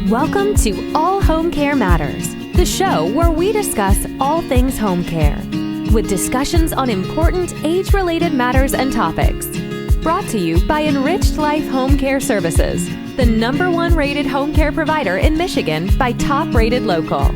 Welcome to All Home Care Matters, the show where we discuss all things home care, with discussions on important age-related matters and topics. Brought to you by Enriched Life Home Care Services, the #1 rated home care provider in Michigan by Top Rated Local.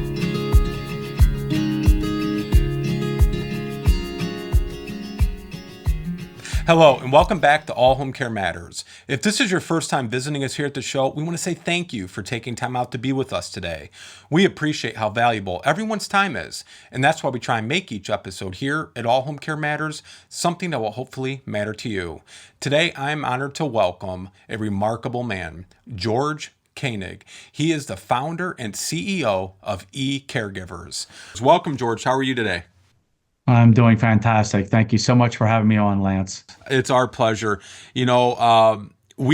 Hello, and welcome back to All Home Care Matters. If this is your first time visiting us here at the show, we want to say thank you for taking time out to be with us today. We appreciate how valuable everyone's time is, and that's why we try and make each episode here at All Home Care Matters something that will hopefully matter to you. Today, I'm honored to welcome a remarkable man, George Koenig. He is the founder and CEO of eCaregivers. Welcome, George. How are you today? I'm doing fantastic. Thank you so much for having me on, Lance. It's our pleasure. We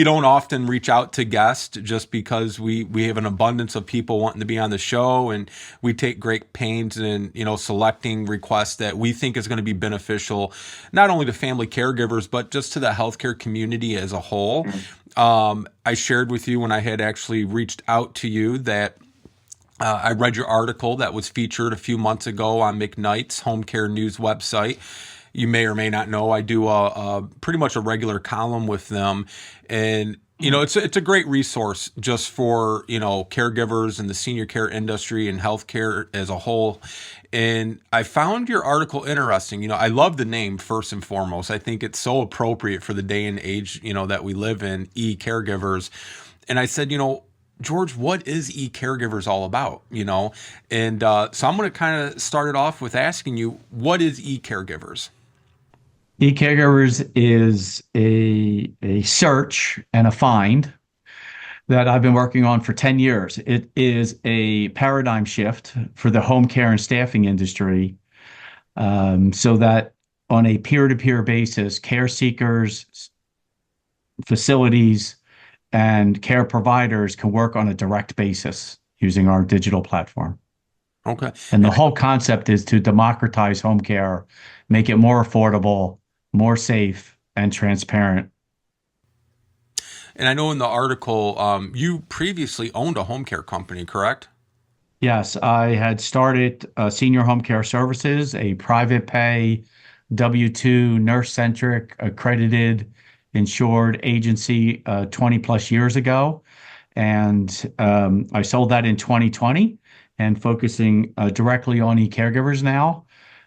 don't often reach out to guests just because we have an abundance of people wanting to be on the show, and we take great pains in, selecting requests that we think is going to be beneficial, not only to family caregivers, but just to the healthcare community as a whole. I shared with you when I had actually reached out to you that I read your article that was featured a few months ago on McKnight's home care news website. You may or may not know I do a pretty much a regular column with them, and it's a great resource just for caregivers and the senior care industry and healthcare as a whole. And I found your article interesting. I love the name first and foremost. I think it's so appropriate for the day and age that we live in, eCaregivers. And I said, George, what is eCaregivers all about? And so I'm going to kind of start it off with asking you, what is eCaregivers? eCaregivers is a search and a find that I've been working on for 10 years. It is a paradigm shift for the home care and staffing industry, so that on a peer-to-peer basis, care seekers, facilities, and care providers can work on a direct basis using our digital platform. Okay. And the whole concept is to democratize home care, make it more affordable, more safe, and transparent. And I know in the article, you previously owned a home care company, correct? Yes, I had started Senior Home Care Services, a private pay, W-2, nurse-centric, accredited, insured agency 20 plus years ago. And I sold that in 2020 and focusing directly on eCaregivers now.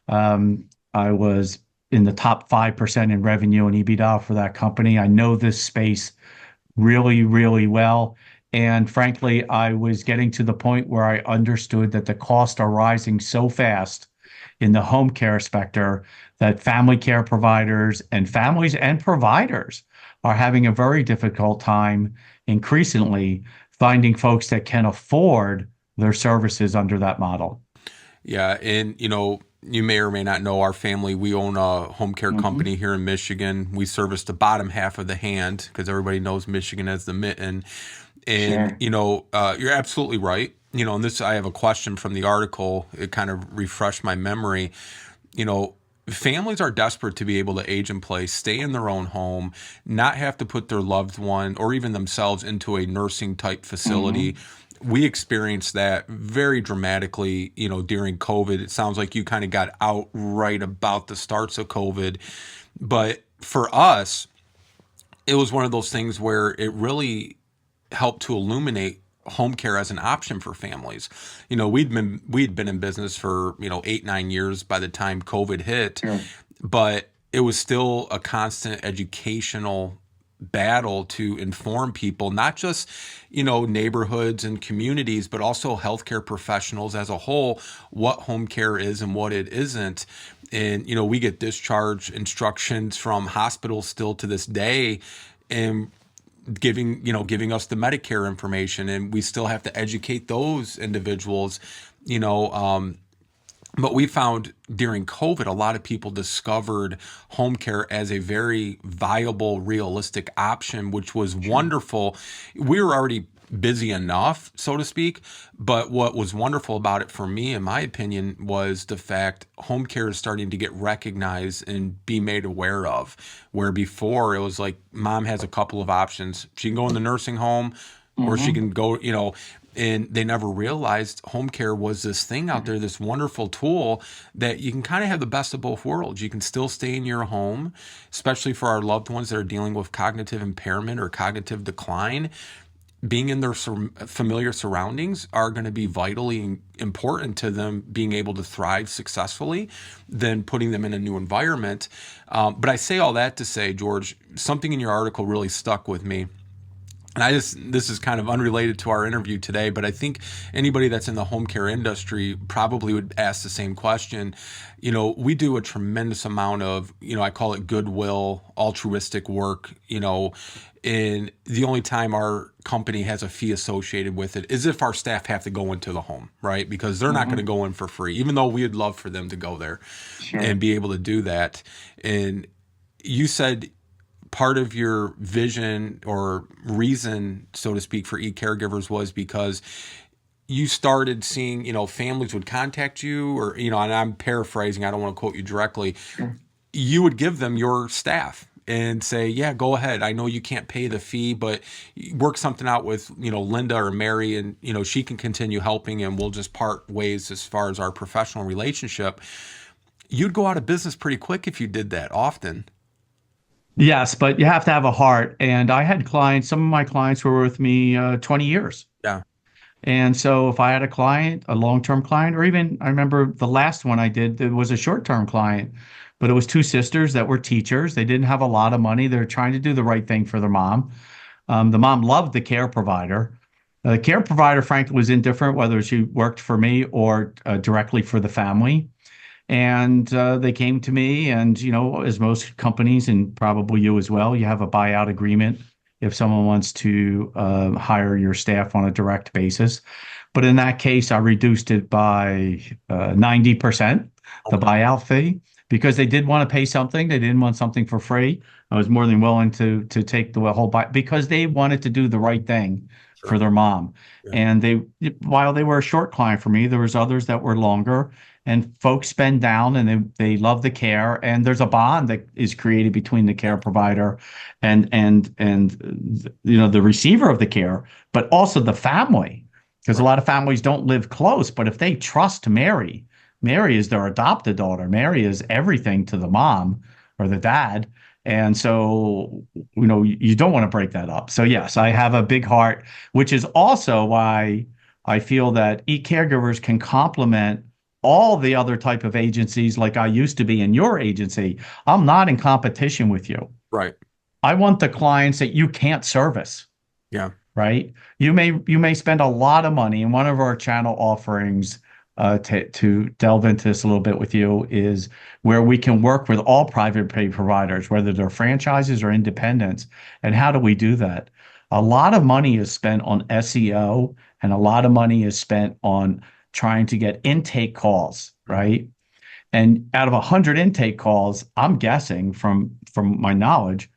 I was in the top 5% in revenue and EBITDA for that company. I know this space really, really well. And frankly, I was getting to the point where I understood that the costs are rising so fast in the home care sector that family care providers and families and providers are having a very difficult time increasingly finding folks that can afford their services under that model. Yeah. And, you may or may not know our family. We own a home care company here in Michigan. We service the bottom half of the hand because everybody knows Michigan as the mitten. And, Sure. You're absolutely right. And this, I have a question from the article. It kind of refreshed my memory. Families are desperate to be able to age in place, stay in their own home, not have to put their loved one or even themselves into a nursing type facility. We experienced that very dramatically, during COVID. It sounds like you kind of got out right about the starts of COVID. But for us, it was one of those things where it really helped to illuminate home care as an option for families. We'd been in business for 8-9 years by the time COVID hit, Sure. but it was still a constant educational battle to inform people, not just neighborhoods and communities, but also healthcare professionals as a whole, what home care is and what it isn't. And we get discharge instructions from hospitals still to this day, and giving us the Medicare information, and we still have to educate those individuals, but we found during COVID, a lot of people discovered home care as a very viable, realistic option, which was wonderful. We were already busy enough, so to speak. But what was wonderful about it for me, in my opinion, was the fact home care is starting to get recognized and be made aware of, where before it was like mom has a couple of options. She can go in the nursing home or she can go, And they never realized home care was this thing out there, this wonderful tool that you can kind of have the best of both worlds. You can still stay in your home, especially for our loved ones that are dealing with cognitive impairment or cognitive decline. Being in their familiar surroundings are going to be vitally important to them being able to thrive successfully than putting them in a new environment. But I say all that to say, George, something in your article really stuck with me. And this is kind of unrelated to our interview today, but I think anybody that's in the home care industry probably would ask the same question. We do a tremendous amount of, I call it goodwill, altruistic work, and the only time our company has a fee associated with it is if our staff have to go into the home, right? Because they're not going to go in for free, even though we'd love for them to go there and be able to do that. And you said part of your vision or reason, so to speak, for eCaregivers was because you started seeing, families would contact you or, and I'm paraphrasing, I don't want to quote you directly. You would give them your staff and say, yeah, go ahead. I know you can't pay the fee, but work something out with, Linda or Mary, and, she can continue helping and we'll just part ways as far as our professional relationship. You'd go out of business pretty quick if you did that often. Yes, but you have to have a heart. And I had clients, some of my clients were with me 20 years. Yeah. And so if I had a client, a long-term client, or even I remember the last one I did, it was a short-term client, but it was two sisters that were teachers. They didn't have a lot of money. They were trying to do the right thing for their mom. The mom loved the care provider. The care provider, frankly, was indifferent whether she worked for me or directly for the family. And they came to me, and, as most companies, and probably you as well, you have a buyout agreement if someone wants to hire your staff on a direct basis. But in that case, I reduced it by 90%, the buyout fee, because they did want to pay something. They didn't want something for free. I was more than willing to take the whole buy because they wanted to do the right thing for their mom. Yeah. And while they were a short client for me, there was others that were longer. And folks spend down and they love the care, and there's a bond that is created between the care provider and the receiver of the care, but also the family, because a lot of families don't live close. But if they trust Mary is their adopted daughter. Mary is everything to the mom or the dad. And so, you don't want to break that up. So yes, I have a big heart, which is also why I feel that eCaregivers can complement all the other type of agencies like I used to be in your agency. I'm not in competition with you. Right. I want the clients that you can't service. Yeah. Right. You may spend a lot of money, and one of our channel offerings to delve into this a little bit with you is where we can work with all private pay providers, whether they're franchises or independents. And how do we do that? A lot of money is spent on SEO, and a lot of money is spent on trying to get intake calls, right? And out of 100 intake calls, I'm guessing from my knowledge,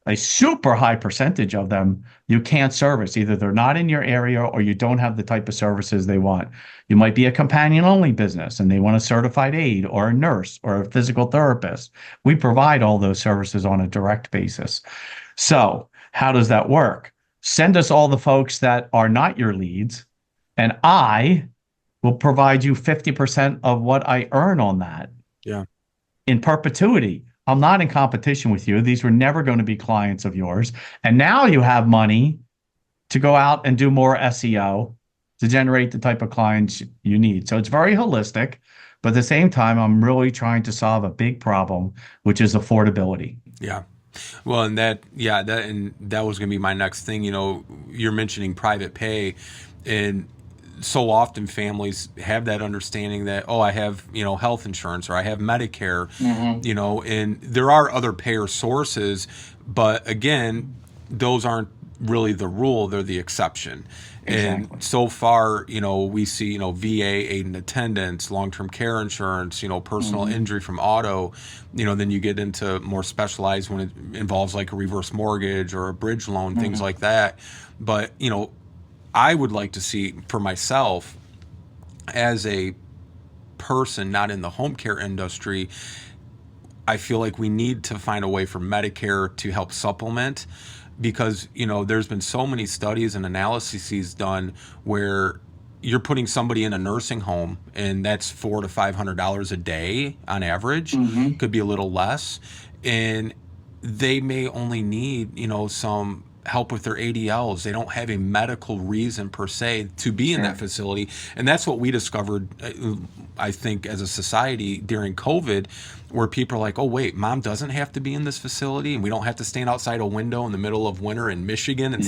a super high percentage of them you can't service. Either they're not in your area or you don't have the type of services they want. You might be a companion-only business and they want a certified aide or a nurse or a physical therapist. We provide all those services on a direct basis. So how does that work? Send us all the folks that are not your leads, and I will provide you 50% of what I earn on that. Yeah. In perpetuity. I'm not in competition with you. These were never going to be clients of yours. And now you have money to go out and do more SEO to generate the type of clients you need. So it's very holistic, but at the same time, I'm really trying to solve a big problem, which is affordability. Yeah. Well, and that was going to be my next thing. You're mentioning private pay, and so often families have that understanding that, I have, health insurance or I have Medicare, and there are other payer sources, but again, those aren't really the rule, they're the exception. Exactly. And so far, we see, VA, aid and attendance, long-term care insurance, personal injury from auto, then you get into more specialized when it involves like a reverse mortgage or a bridge loan, things like that. But, I would like to see for myself as a person not in the home care industry, I feel like we need to find a way for Medicare to help supplement because, there's been so many studies and analyses done where you're putting somebody in a nursing home, and that's $400 to $500 a day on average. Could be a little less, and they may only need, some help with their ADLs. They don't have a medical reason per se to be in that facility. And that's what we discovered, I think, as a society during COVID, where people are like, oh, wait, mom doesn't have to be in this facility, and we don't have to stand outside a window in the middle of winter in Michigan and,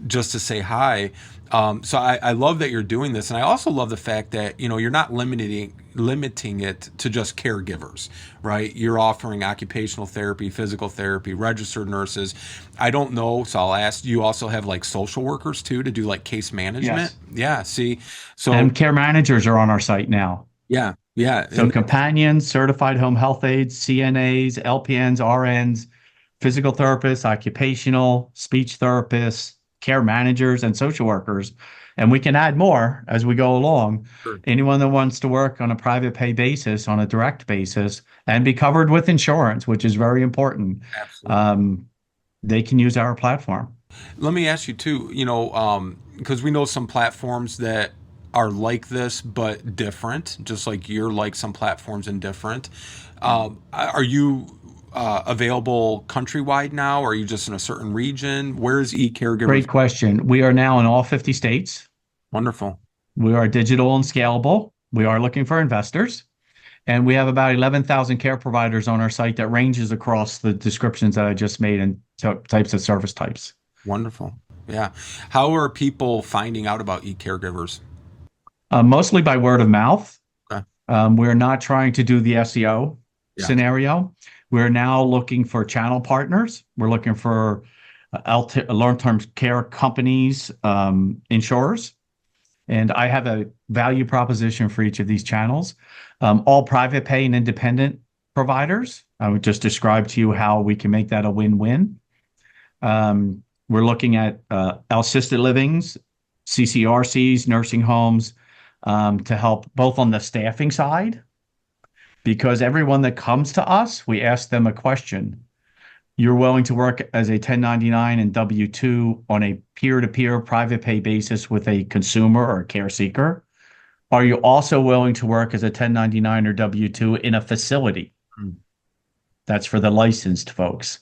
just to say hi. So I love that you're doing this. And I also love the fact that, you're not limiting it to just caregivers, right? You're offering occupational therapy, physical therapy, registered nurses. I don't know, so I'll ask, you also have like social workers too to do like case management? Yeah, see. So and care managers are on our site now. Yeah. So companions, certified home health aides, CNAs, LPNs, RNs, physical therapists, occupational, speech therapists, care managers, and social workers. And we can add more as we go along. Sure. Anyone that wants to work on a private pay basis, on a direct basis, and be covered with insurance, which is very important, they can use our platform. Let me ask you too, because we know some platforms that are like this, but different, just like you're like some platforms and different. Are you available countrywide now? Or are you just in a certain region? Where is eCaregivers? Great question. We are now in all 50 states. Wonderful. We are digital and scalable. We are looking for investors. And we have about 11,000 care providers on our site that ranges across the descriptions that I just made and types of service types. Wonderful. Yeah. How are people finding out about eCaregivers? Mostly by word of mouth. Okay. We're not trying to do the SEO scenario. We're now looking for channel partners. We're looking for long-term care companies, insurers. And I have a value proposition for each of these channels. All private pay and independent providers. I would just describe to you how we can make that a win-win. We're looking at assisted livings, CCRCs, nursing homes, to help both on the staffing side, because everyone that comes to us, we ask them a question. You're willing to work as a 1099 and W-2 on a peer-to-peer private pay basis with a consumer or a care seeker? Are you also willing to work as a 1099 or W-2 in a facility? That's for the licensed folks.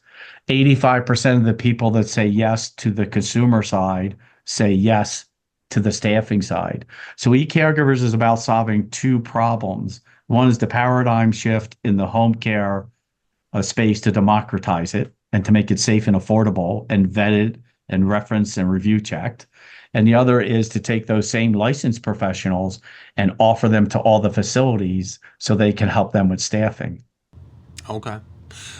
85% of the people that say yes to the consumer side say yes to the staffing side. So eCaregivers is about solving two problems. One is the paradigm shift in the home care space to democratize it and to make it safe and affordable and vetted and referenced and review checked. And the other is to take those same licensed professionals and offer them to all the facilities so they can help them with staffing. Okay.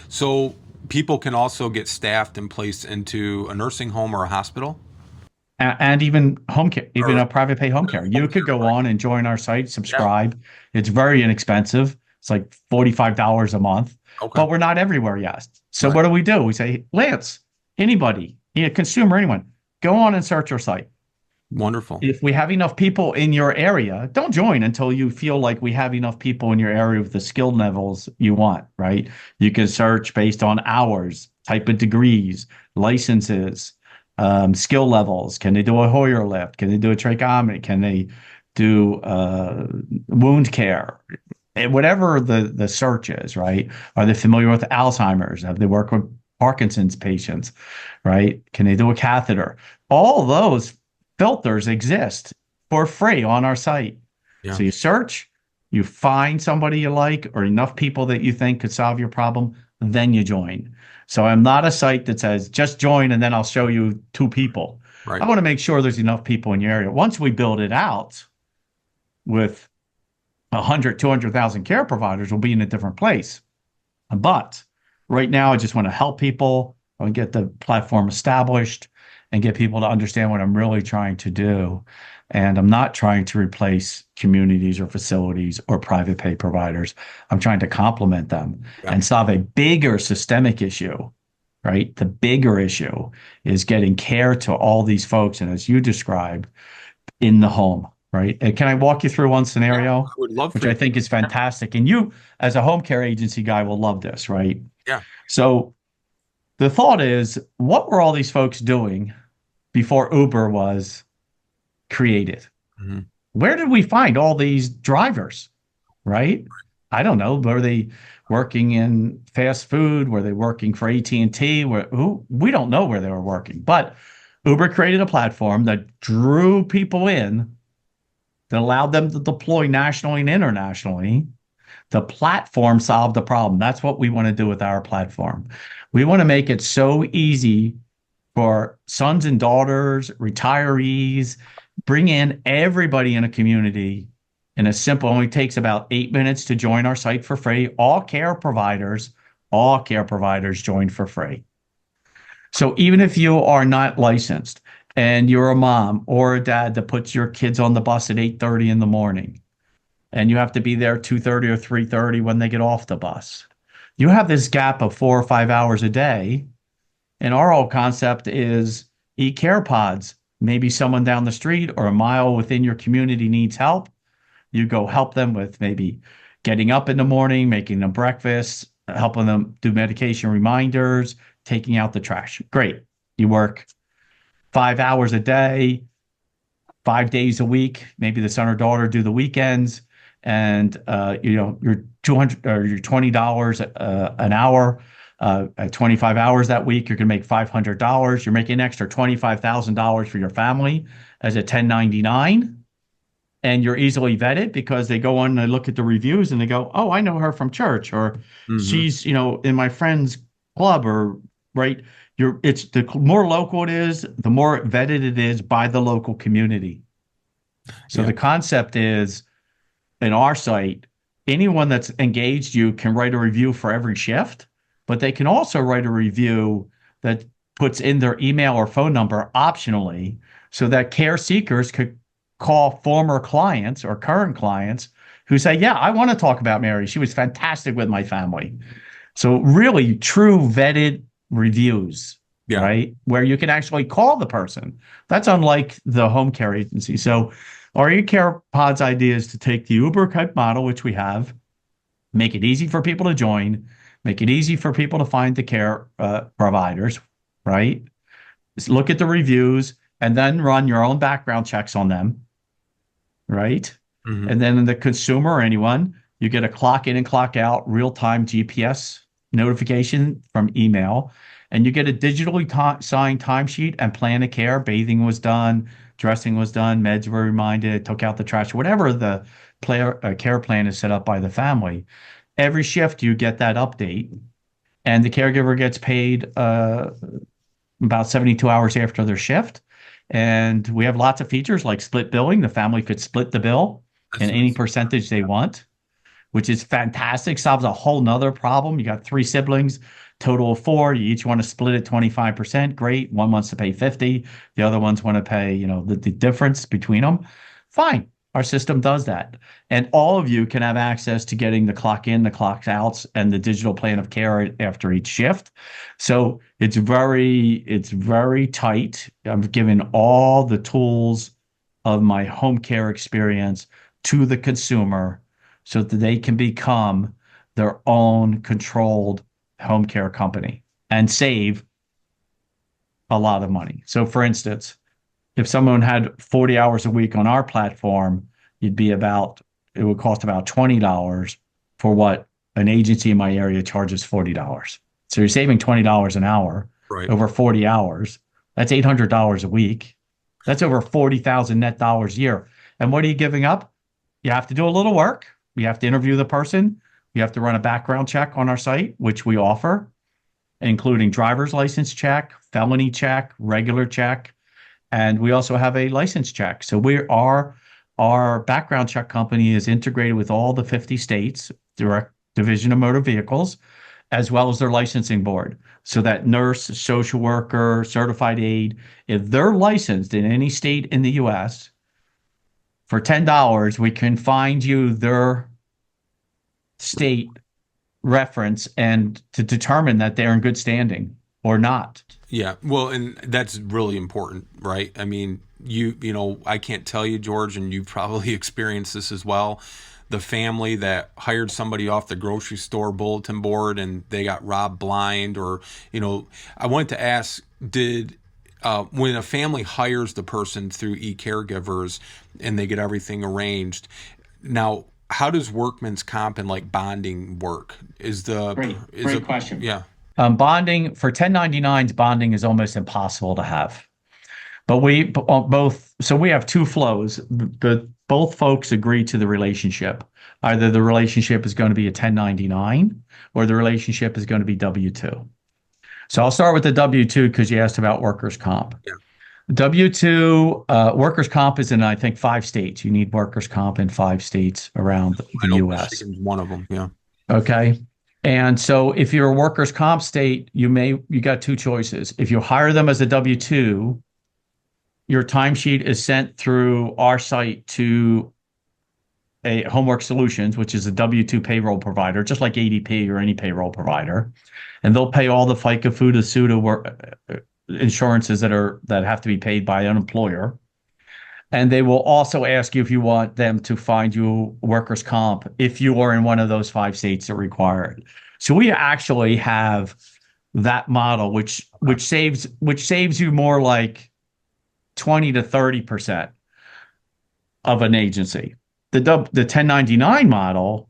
So people can also get staffed and placed into a nursing home or a hospital? And even home care, even a private pay home care. You could go on and join our site, subscribe. Yeah. It's very inexpensive. It's like $45 a month. Okay. But we're not everywhere yet. So what do? We say, Lance, anybody, consumer, anyone, go on and search our site. Wonderful. If we have enough people in your area, don't join until you feel like we have enough people in your area with the skill levels you want, right? You can search based on hours, type of degrees, licenses, skill levels. Can they do a Hoyer lift? Can they do a tracheotomy? Can they do wound care? Whatever the search is, right? Are they familiar with Alzheimer's? Have they worked with Parkinson's patients, right? Can they do a catheter? All those filters exist for free on our site. Yeah. So you search, you find somebody you like or enough people that you think could solve your problem, then you join. So I'm not a site that says just join and then I'll show you 2 people. Right. I want to make sure there's enough people in your area. Once we build it out with 100, 200,000 care providers, we'll be in a different place. But right now, I just want to help people and get the platform established and get people to understand what I'm really trying to do. And I'm not trying to replace communities or facilities or private pay providers. I'm trying to complement them and solve a bigger systemic issue, right? The bigger issue is getting care to all these folks, and as you described, in the home, right? And can I walk you through one scenario? I would love to. Which I think is fantastic. And you, as a home care agency guy, will love this, right? Yeah. So the thought is, what were all these folks doing before Uber was created? Hmm. Where did we find all these drivers, right? I don't know. Were they working in fast food? Were they working for AT&T? We don't know where they were working. But Uber created a platform that drew people in, that allowed them to deploy nationally and internationally. The platform solved the problem. That's what we want to do with our platform. We want to make it so easy for sons and daughters, retirees, bring in everybody in a community in a simple, only takes about 8 minutes to join our site for free. All care providers join for free. So even if you are not licensed and you're a mom or a dad that puts your kids on the bus at 8:30 in the morning, and you have to be there 2:30 or 3:30 when they get off the bus, you have this gap of 4 or 5 hours a day. And our whole concept is e-care pods. Maybe someone down the street or a mile within your community needs help. You go help them with maybe getting up in the morning, making them breakfast, helping them do medication reminders, taking out the trash. Great. You work 5 hours a day, 5 days a week. Maybe the son or daughter do the weekends, and you're 200 or you're $20 an hour. At 25 hours that week, you're going to make $500. You're making an extra $25,000 for your family as a 1099. And you're easily vetted because they go on and they look at the reviews and they go, oh, I know her from church, or she's, in my friend's club, or right. It's the more local it is, the more vetted it is by the local community. So the concept is, in our site, anyone that's engaged you can write a review for every shift, but they can also write a review that puts in their email or phone number optionally, so that care seekers could call former clients or current clients who say, yeah, I want to talk about Mary. She was fantastic with my family. So really true vetted reviews, right? Where you can actually call the person. That's unlike the home care agency. So our eCare Pods idea is to take the Uber type model, which we have, make it easy for people to join, make it easy for people to find the care providers, right? Just look at the reviews and then run your own background checks on them, right? And then the consumer or anyone, you get a clock in and clock out real-time GPS notification from email, and you get a digitally signed timesheet and plan of care. Bathing was done, dressing was done, meds were reminded, took out the trash, whatever the care plan is set up by the family. Every shift you get that update, and the caregiver gets paid about 72 hours after their shift. And we have lots of features like split billing. The family could split the bill in any percentage they want, which is fantastic. Solves a whole nother problem. You got 3 siblings, total of 4. You each want to split it 25%. Great. One wants to pay 50. The other ones want to pay, the difference between them. Fine. Our system does that. And all of you can have access to getting the clock in, the clock outs, and the digital plan of care after each shift. So it's very tight. I've given all the tools of my home care experience to the consumer so that they can become their own controlled home care company and save a lot of money. So for instance, if someone had 40 hours a week on our platform, it would cost about $20 for what an agency in my area charges $40. So you're saving $20 an hour over 40 hours. That's $800 a week. That's over 40,000 net dollars a year. And what are you giving up? You have to do a little work. You have to interview the person. You have to run a background check on our site, which we offer, including driver's license check, felony check, regular check. And we also have a license check. So our background check company is integrated with all the 50 states, direct division of motor vehicles, as well as their licensing board. So that nurse, social worker, certified aide, if they're licensed in any state in the US, for $10, we can find you their state reference and to determine that they're in good standing or not. Yeah. Well, and that's really important, right? I mean, you know, I can't tell you, George, and you've probably experienced this as well. The family that hired somebody off the grocery store bulletin board and they got robbed blind, or, you know, I wanted to ask, when a family hires the person through eCaregivers and they get everything arranged, now, how does workman's comp and like bonding work? Great question. Yeah. Bonding for 1099s, bonding is almost impossible to have. But we have two flows. Both folks agree to the relationship. Either the relationship is going to be a 1099 or the relationship is going to be W-2. So I'll start with the W-2 because you asked about workers' comp. Yeah. W-2 workers' comp is in, I think, 5 states. You need workers' comp in 5 states around the U.S. Michigan's one of them. Yeah. Okay. And so if you're a workers' comp state, you got 2 choices. If you hire them as a W-2, your timesheet is sent through our site to a Homework Solutions, which is a W-2 payroll provider, just like ADP or any payroll provider. And they'll pay all the FICA, FUTA, SUTA insurances that have to be paid by an employer. And they will also ask you if you want them to find you workers' comp if you are in one of those 5 states that require it. So we actually have that model, which saves you more like 20 to 30% of an agency. The 1099 model,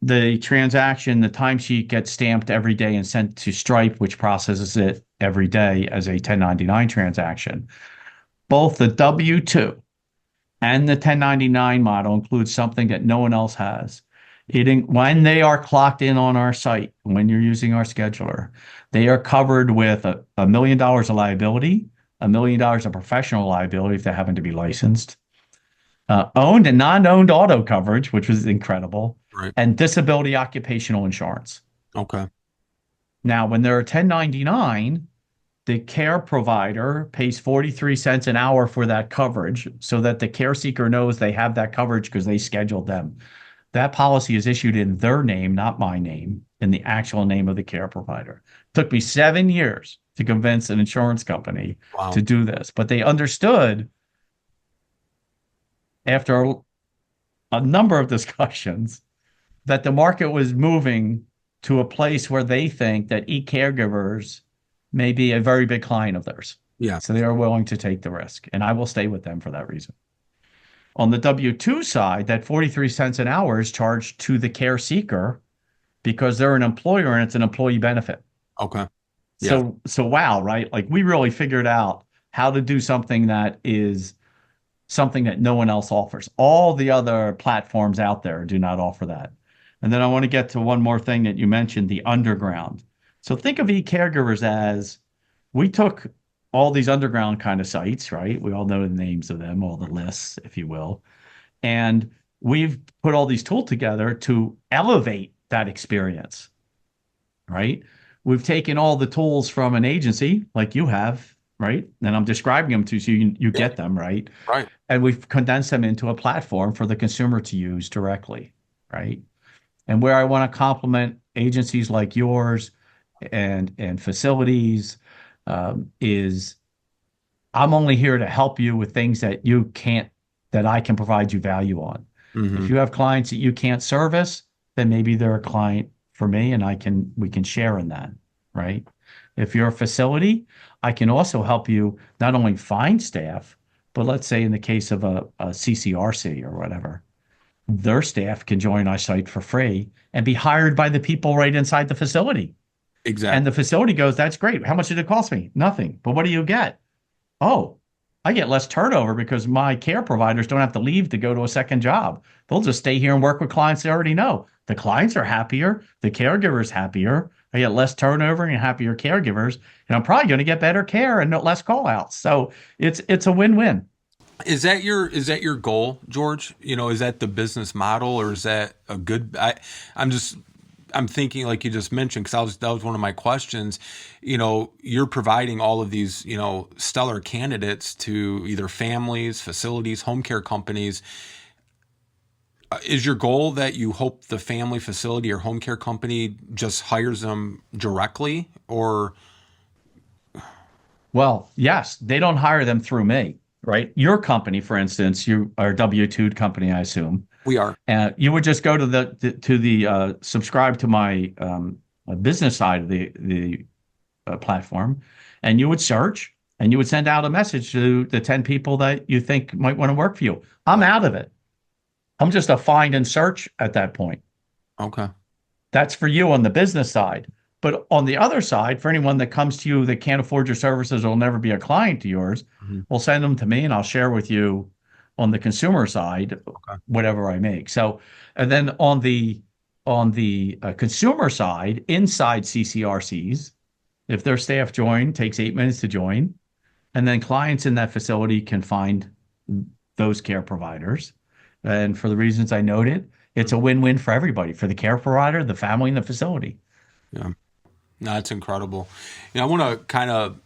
the transaction, the timesheet gets stamped every day and sent to Stripe, which processes it every day as a 1099 transaction. Both the W-2 and the 1099 model include something that no one else has. When they are clocked in on our site, when you're using our scheduler, they are covered with $1 million of liability, $1 million of professional liability if they happen to be licensed, owned and non-owned auto coverage, which was incredible, right, and disability occupational insurance. Okay. Now, when they're a 1099, the care provider pays 43 cents an hour for that coverage so that the care seeker knows they have that coverage because they scheduled them. That policy is issued in their name, not my name, in the actual name of the care provider. It took me 7 years to convince an insurance company to do this, but they understood after a number of discussions that the market was moving to a place where they think that eCaregivers may be a very big client of theirs. Yeah. So they are willing to take the risk, and I will stay with them for that reason. On the W-2 side, that 43 cents an hour is charged to the care seeker because they're an employer and it's an employee benefit. Okay. Yeah. So wow, right? Like we really figured out how to do something that is something that no one else offers. All the other platforms out there do not offer that. And then I want to get to one more thing that you mentioned, the underground. So think of eCaregivers as we took all these underground kind of sites, right? We all know the names of them, all the lists, if you will. And we've put all these tools together to elevate that experience, right? We've taken all the tools from an agency like you have, right? And I'm describing them to you so you get them, right? Right. And we've condensed them into a platform for the consumer to use directly, right? And where I want to compliment agencies like yours and facilities is I'm only here to help you with things that I can provide you value on. Mm-hmm. If you have clients that you can't service, then maybe they're a client for me and we can share in that, right? If you're a facility, I can also help you not only find staff, but let's say in the case of a CCRC or whatever, their staff can join our site for free and be hired by the people right inside the facility. Exactly. And the facility goes, that's great. How much did it cost me? Nothing. But what do you get? Oh, I get less turnover because my care providers don't have to leave to go to a second job. They'll just stay here and work with clients they already know. The clients are happier. The caregiver's happier. I get less turnover and happier caregivers. And I'm probably going to get better care and less call outs. So it's a win-win. Is that your goal, George? You know, is that the business model, or is that a good? I'm thinking, like you just mentioned, because that was one of my questions. You know, you're providing all of these, you know, stellar candidates to either families, facilities, home care companies. Is your goal that you hope the family, facility, or home care company just hires them directly, or? Well, yes, they don't hire them through me. right? Your company, for instance, you are a W-2 company, I assume. We are. And you would just go to the subscribe to my business side of the platform, and you would search and you would send out a message to the 10 people that you think might want to work for you. I'm out of it. I'm just a find and search at that point. Okay. That's for you on the business side. But on the other side, for anyone that comes to you that can't afford your services or will never be a client to yours, we'll send them to me and I'll share with you on the consumer side, whatever I make. So, and then on the consumer side, inside CCRCs, if their staff join, takes 8 minutes to join, and then clients in that facility can find those care providers. And for the reasons I noted, it's a win-win for everybody, for the care provider, the family, and the facility. Yeah. No, that's incredible. I want to kind of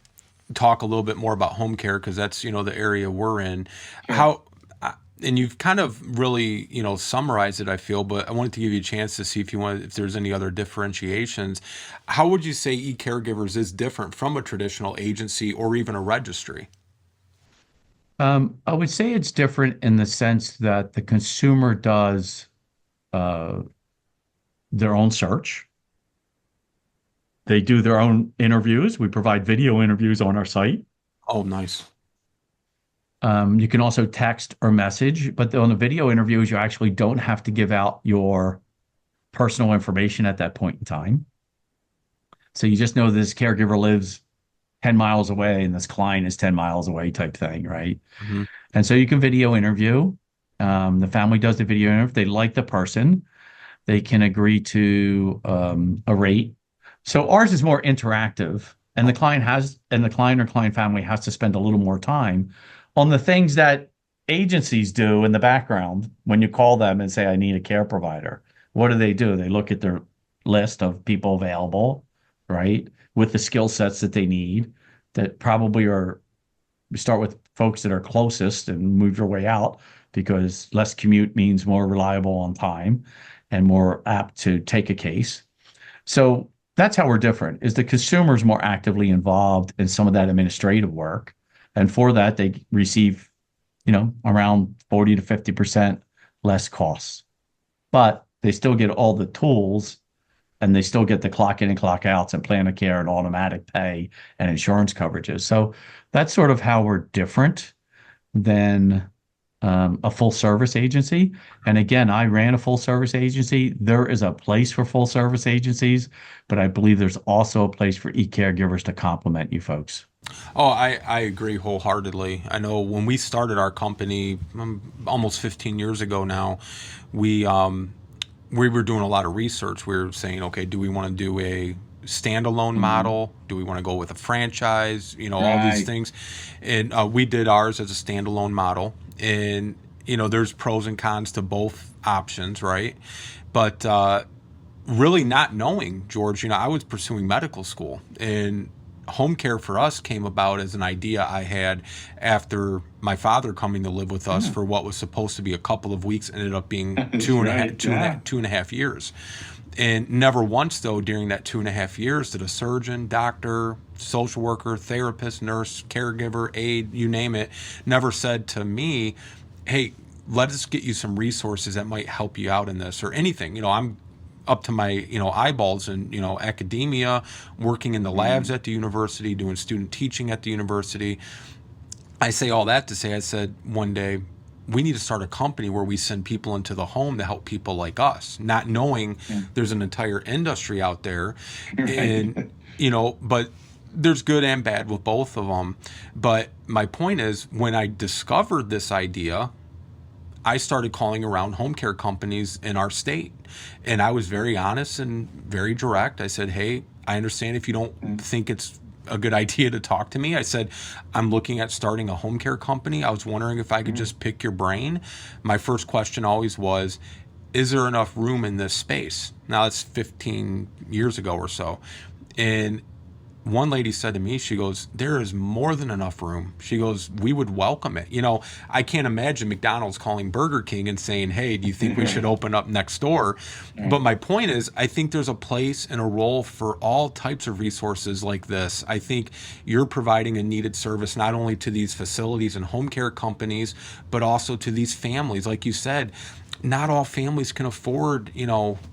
talk a little bit more about home care because that's, the area we're in. Sure. And you've kind of really, summarized it, I feel, but I wanted to give you a chance to see if there's any other differentiations. How would you say eCaregivers is different from a traditional agency or even a registry? I would say it's different in the sense that the consumer does their own search. They do their own interviews. We provide video interviews on our site. Oh, nice. You can also text or message, but on the video interviews, you actually don't have to give out your personal information at that point in time. So you just know this caregiver lives 10 miles away and this client is 10 miles away type thing, right? Mm-hmm. And so you can video interview. The family does the video interview. If they like the person, they can agree to a rate. So ours is more interactive, and the client or client family has to spend a little more time on the things that agencies do in the background when you call them and say, I need a care provider. What do? They look at their list of people available, right? With the skill sets that they need that probably we start with folks that are closest and move your way out because less commute means more reliable on time and more apt to take a case. So that's how we're different, is the consumer's more actively involved in some of that administrative work. And for that, they receive, around 40 to 50% less costs. But they still get all the tools and they still get the clock in and clock outs and plan of care and automatic pay and insurance coverages. So that's sort of how we're different than a full service agency. And again, I ran a full service agency. There is a place for full service agencies, but I believe there's also a place for eCaregivers to complement you folks. Oh, I agree wholeheartedly. I know when we started our company almost 15 years ago now, we were doing a lot of research. We were saying, okay, do we want to do a standalone model? Do we want to go with a franchise? All these things. And we did ours as a standalone model. And, there's pros and cons to both options, right? But really not knowing, George, I was pursuing medical school. And home care for us came about as an idea I had after my father coming to live with us for what was supposed to be a couple of weeks, ended up being two and a half years. And never once, though, during that 2.5 years did a surgeon, doctor, social worker, therapist, nurse, caregiver, aide, you name it, never said to me, hey, let us get you some resources that might help you out in this or anything. I'm up to my, eyeballs in, academia, working in the labs at the university, doing student teaching at the university. I say all that to say, I said one day, we need to start a company where we send people into the home to help people like us, not knowing there's an entire industry out there. And, but there's good and bad with both of them. But my point is, when I discovered this idea, I started calling around home care companies in our state. And I was very honest and very direct. I said, hey, I understand if you don't think it's a good idea to talk to me. I said, I'm looking at starting a home care company. I was wondering if I could just pick your brain. My first question always was, is there enough room in this space? Now, it's 15 years ago or so. And one lady said to me, she goes, there is more than enough room. She goes, we would welcome it. I can't imagine McDonald's calling Burger King and saying, hey, do you think we should open up next door? But my point is, I think there's a place and a role for all types of resources like this. I think you're providing a needed service not only to these facilities and home care companies, but also to these families. Like you said, not all families can afford,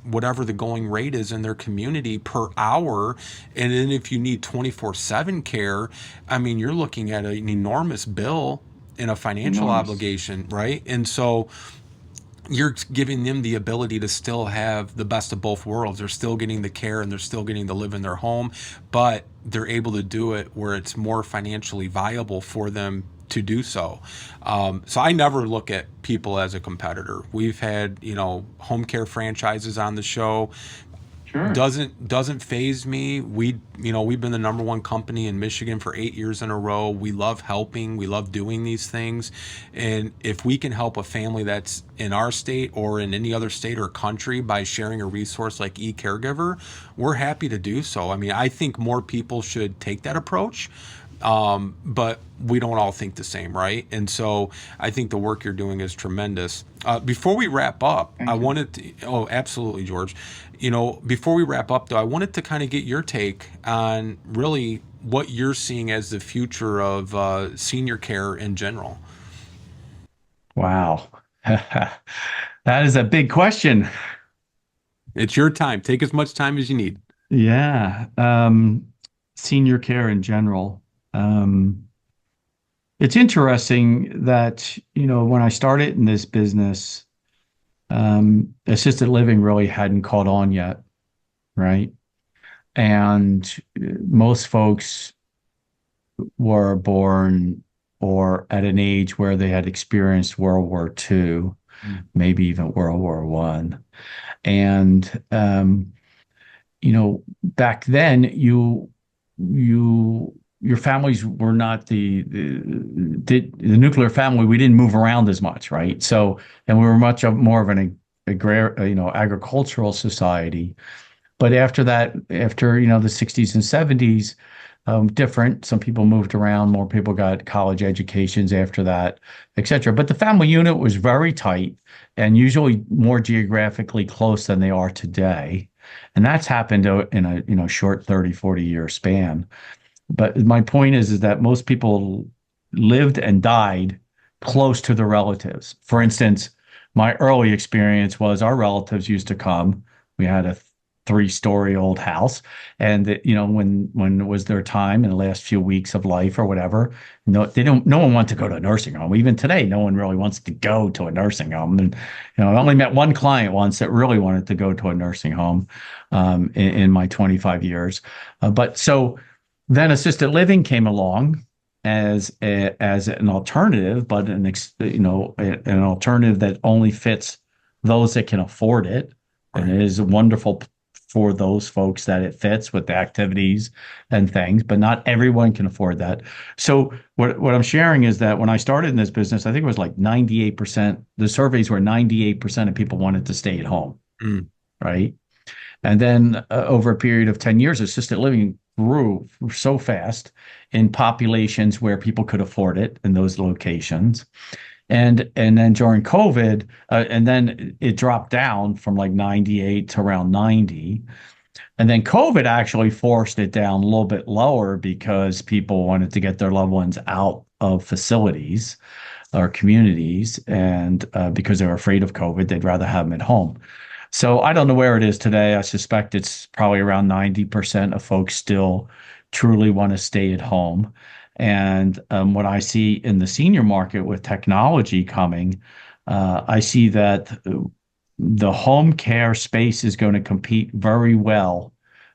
whatever the going rate is in their community per hour. And then if you need 24/7 care, I mean, you're looking at an enormous bill and a financial obligation, right? And so you're giving them the ability to still have the best of both worlds. They're still getting the care and they're still getting to live in their home, but they're able to do it where it's more financially viable for them to do so. So I never look at people as a competitor. We've had, home care franchises on the show. Sure. Doesn't faze me. We've been the number one company in Michigan for 8 years in a row. We love helping. We love doing these things. And if we can help a family that's in our state or in any other state or country by sharing a resource like eCaregiver, we're happy to do so. I mean, I think more people should take that approach. But we don't all think the same, right? And so I think the work you're doing is tremendous. Before we wrap up, absolutely, George. Before we wrap up, though, I wanted to kind of get your take on really what you're seeing as the future of senior care in general. Wow. That is a big question. It's your time. Take as much time as you need. Yeah. Senior care in general. It's interesting that, when I started in this business, assisted living really hadn't caught on yet, right? And most folks were born or at an age where they had experienced World War II, maybe even World War I. And, back then your families were not the nuclear family. We didn't move around as much, right? So, and we were much more of an agricultural society. But after that, the 60s and 70s, different. Some people moved around. More people got college educations after that, et cetera. But the family unit was very tight and usually more geographically close than they are today. And that's happened in a short 30, 40-year span. But my point is that most people lived and died close to their relatives. For instance, my early experience was our relatives used to come. We had a 3-story old house, and when it was their time in the last few weeks of life or whatever, no one wanted to go to a nursing home. Even today, no one really wants to go to a nursing home. And I only met one client once that really wanted to go to a nursing home in my 25 years. But so then assisted living came along as an alternative, but an alternative that only fits those that can afford it. Right. And it is wonderful for those folks that it fits with the activities and things, but not everyone can afford that. So what I'm sharing is that when I started in this business, I think it was like 98%, the surveys were 98% of people wanted to stay at home, right? And then over a period of 10 years, assisted living grew so fast in populations where people could afford it in those locations. And then during COVID, and then it dropped down from like 98 to around 90. And then COVID actually forced it down a little bit lower because people wanted to get their loved ones out of facilities or communities. And because they were afraid of COVID, they'd rather have them at home. So I don't know where it is today. I suspect it's probably around 90% of folks still truly want to stay at home. And what I see in the senior market with technology coming, I see that the home care space is going to compete very well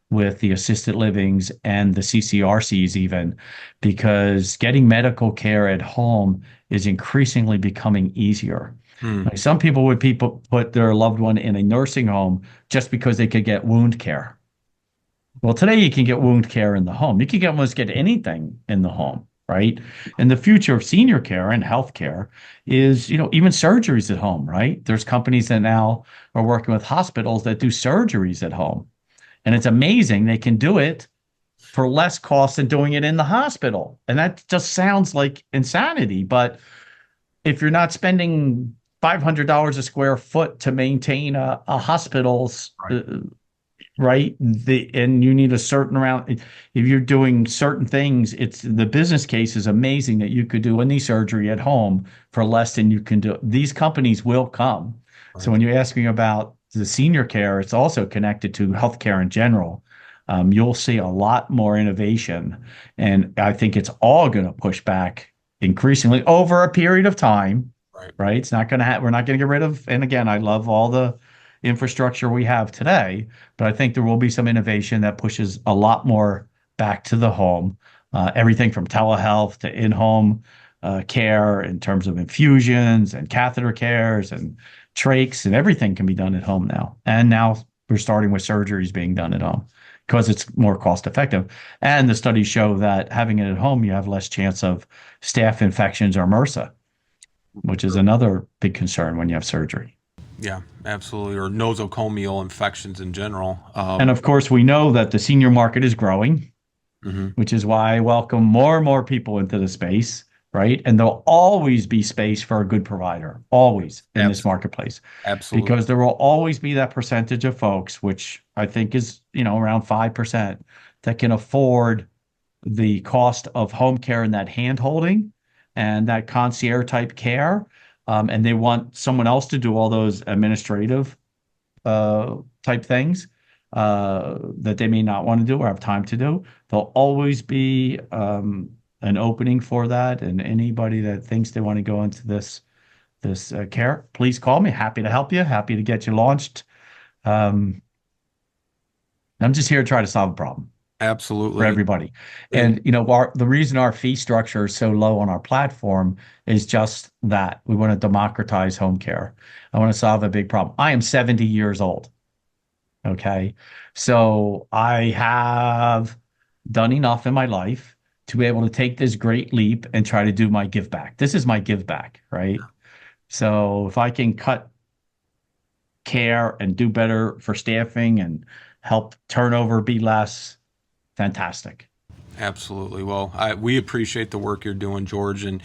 with the assisted livings and the CCRCs even, because getting medical care at home is increasingly becoming easier. Like some people would put their loved one in a nursing home just because they could get wound care. Well, today you can get wound care in the home. You can almost get anything in the home, right? And the future of senior care and healthcare is, even surgeries at home, right? There's companies that now are working with hospitals that do surgeries at home. And it's amazing. They can do it for less cost than doing it in the hospital. And that just sounds like insanity. But if you're not spending $500 a square foot to maintain a hospital's right, and you need a certain amount, if you're doing certain things, it's the business case is amazing that you could do a knee surgery at home for less than you can do. These companies will come. So when you're asking about the senior care, it's also connected to healthcare in general. You'll see a lot more innovation, and I think it's all going to push back increasingly over a period of time. Right? It's not going to we're not going to get rid of. And again, I love all the infrastructure we have today, but I think there will be some innovation that pushes a lot more back to the home. Everything from telehealth to in-home care in terms of infusions and catheter cares and trachs, and everything can be done at home now. And now we're starting with surgeries being done at home because it's more cost effective. And the studies show that having it at home, you have less chance of staph infections or MRSA, which is another big concern when you have surgery. Yeah, absolutely. Or nosocomial infections in general. And of course, we know that the senior market is growing, which is why I welcome more and more people into the space, right? And there'll always be space for a good provider, always in this marketplace. Absolutely. Because there will always be that percentage of folks, which I think is, around 5%, that can afford the cost of home care and that hand holding and that concierge type care. And they want someone else to do all those administrative type things that they may not want to do or have time to do. There'll always be an opening for that. And anybody that thinks they want to go into this care, please call me. Happy to help you. Happy to get you launched. I'm just here to try to solve a problem. Absolutely. For everybody. And, the reason our fee structure is so low on our platform is just that. We want to democratize home care. I want to solve a big problem. I am 70 years old. Okay. So I have done enough in my life to be able to take this great leap and try to do my give back. This is my give back, right? So if I can cut care and do better for staffing and help turnover be less, fantastic. Absolutely. Well, we appreciate the work you're doing, George. And,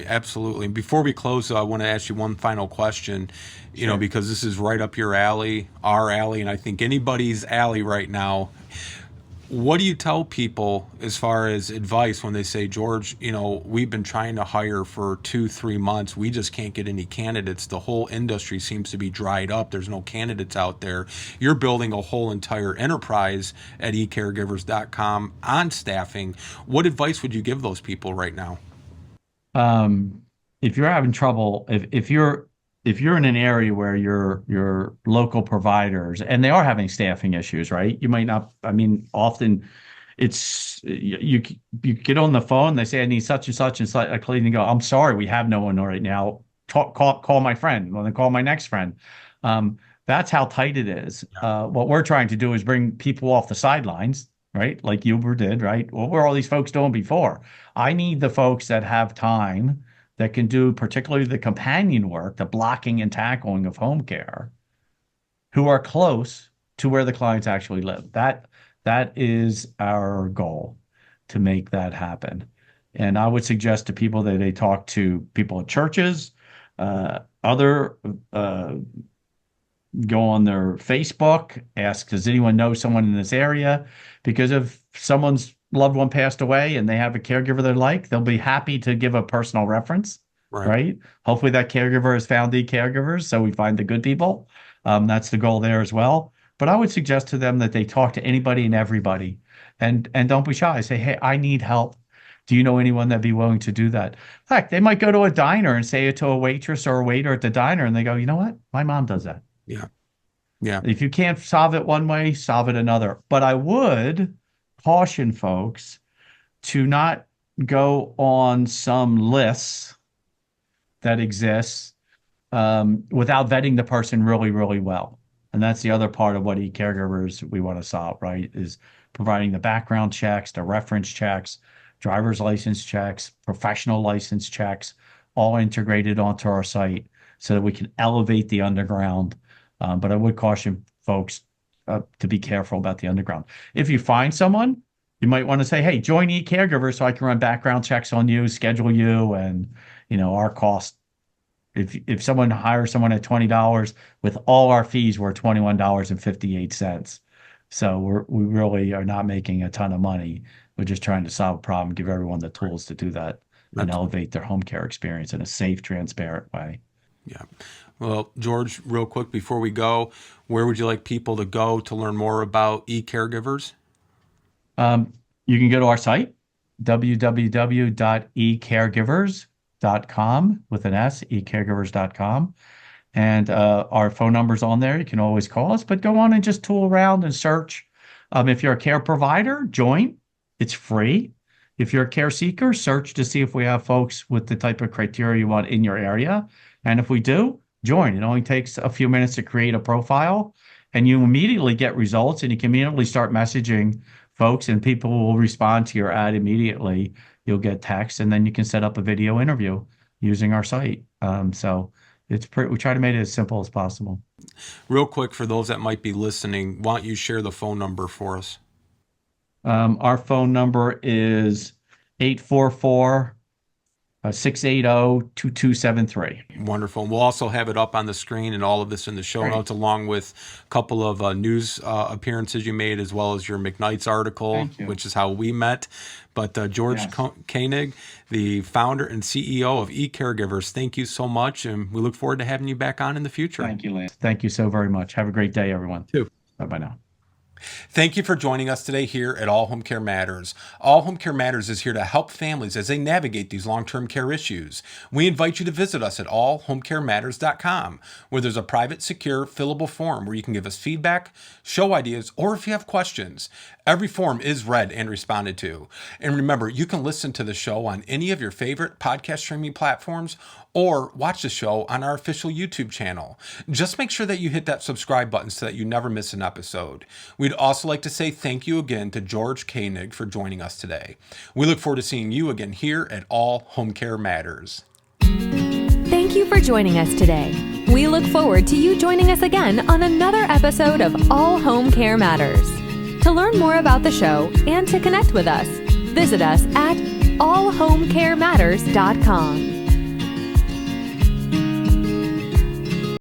absolutely. And before we close, I want to ask you one final question, because this is right up your alley, our alley, and I think anybody's alley right now. What do you tell people as far as advice when they say, George, we've been trying to hire for 2-3 months. We just can't get any candidates. The whole industry seems to be dried up. There's no candidates out there. You're building a whole entire enterprise at eCaregivers.com on staffing. What advice would you give those people right now? If you're having trouble, if you're in an area where your local providers, and they are having staffing issues, right? You might not, often it's, you get on the phone, they say, I need such and such a cleaning, and go, I'm sorry, we have no one right now. Call my friend, well, then call my next friend. That's how tight it is. What we're trying to do is bring people off the sidelines, right? Like Uber did, right? What were all these folks doing before? I need the folks that have time that can do particularly the companion work, the blocking and tackling of home care, who are close to where the clients actually live. That is our goal, to make that happen. And I would suggest to people that they talk to people at churches, go on their Facebook, ask, does anyone know someone in this area? Because if someone's loved one passed away and they have a caregiver they like, they'll be happy to give a personal reference, right? Hopefully that caregiver has found eCaregivers, so we find the good people. That's the goal there as well. But I would suggest to them that they talk to anybody and everybody, and don't be shy. Say, hey, I need help. Do you know anyone that'd be willing to do that? In fact, they might go to a diner and say it to a waitress or a waiter at the diner, and they go, you know what? My mom does that. Yeah. If you can't solve it one way, solve it another. But I would caution folks to not go on some lists that exists without vetting the person really, really well. And that's the other part of what eCaregivers we want to solve, right? Is providing the background checks, the reference checks, driver's license checks, professional license checks, all integrated onto our site so that we can elevate the underground. But I would caution folks, to be careful about the underground. If you find someone, you might want to say, hey, join eCaregivers so I can run background checks on you, schedule you, and our cost. If someone hires someone at $20, with all our fees, we're $21.58. So we really are not making a ton of money. We're just trying to solve a problem, give everyone the tools to do that, and elevate their home care experience in a safe, transparent way. Yeah. Well, George, real quick before we go, where would you like people to go to learn more about eCaregivers? You can go to our site, www.ecaregivers.com with an S, ecaregivers.com. And our phone number's on there. You can always call us, but go on and just tool around and search. If you're a care provider, join. It's free. If you're a care seeker, search to see if we have folks with the type of criteria you want in your area. And if we do, join. It only takes a few minutes to create a profile, and you immediately get results, and you can immediately start messaging folks, and people will respond to your ad immediately. You'll get text, and then you can set up a video interview using our site. So we try to make it as simple as possible. Real quick, for those that might be listening, why don't you share the phone number for us? Our phone number is 844-680-2273. Wonderful. We'll also have it up on the screen and all of this in the show notes, along with a couple of news appearances you made, as well as your McKnight's article, which is how we met. But George Koenig, the founder and CEO of eCaregivers, thank you so much, and we look forward to having you back on in the future. Thank you, Lance. Thank you so very much. Have a great day, everyone. Too. Bye-bye now. Thank you for joining us today here at All Home Care Matters. All Home Care Matters is here to help families as they navigate these long-term care issues. We invite you to visit us at allhomecarematters.com, where there's a private, secure, fillable form where you can give us feedback, show ideas, or if you have questions. Every form is read and responded to. And remember, you can listen to the show on any of your favorite podcast streaming platforms or watch the show on our official YouTube channel. Just make sure that you hit that subscribe button so that you never miss an episode. We'd also like to say thank you again to George Koenig for joining us today. We look forward to seeing you again here at All Home Care Matters. Thank you for joining us today. We look forward to you joining us again on another episode of All Home Care Matters. To learn more about the show and to connect with us, visit us at allhomecarematters.com.